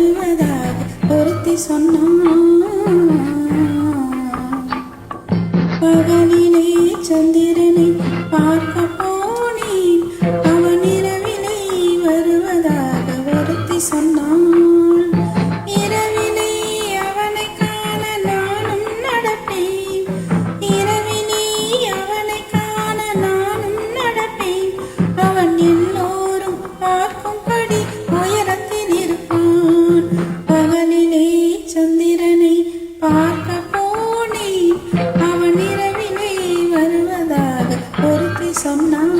வருவதாக ஒருத்தி சொன்னான். பகலிலே சந்திரனை பார்க்க போனேன், அவன் இரவிலே வருவதாக ஒருத்தி சொன்னான். இரவிலே அவனை காண நானும் நடப்பேன், இரவிலே அவனை காண நானும் நடப்பேன். அவன் எல்லோரும் பார்க்கும்படி உயரத்தில் இருப்பான். பகலிலே சந்திரனை பார்க்க போனேன், அவன் இரவிலே வருவதாக ஒருத்தி சொன்னான்.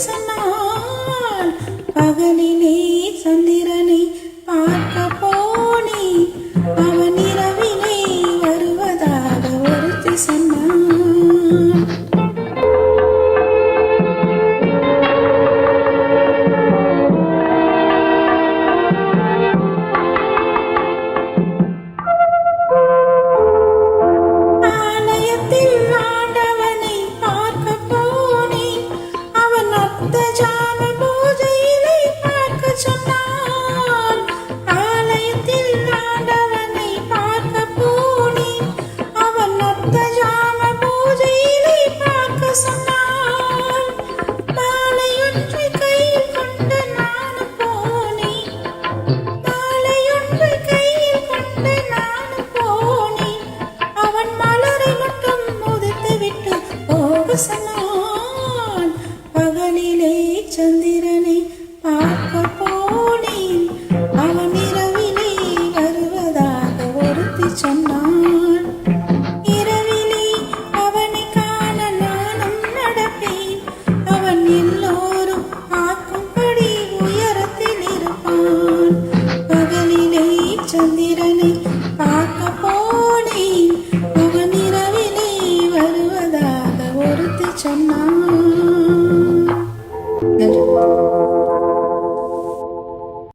சொன்னாள். பகலிலே சந்திரனை பார்க்க போனேன், அவன் இரவிலே வருவதாக ஒருத்தி சொன்னான். பகலிலே சந்திரனை பார்க்க போனேன், அவன் இரவிலே வருவதாக ஒருத்தி சொன்னான். இரவிலே அவனை காண நானும் நடப்பேன், அவன் எல்லோரும் பார்க்கும்படி உயரத்தில் இருப்பான். பகலிலே சந்திரனை பார்க்க போனேன், அவன் இரவிலே வருவதாக ஒருத்தி சொன்னான்.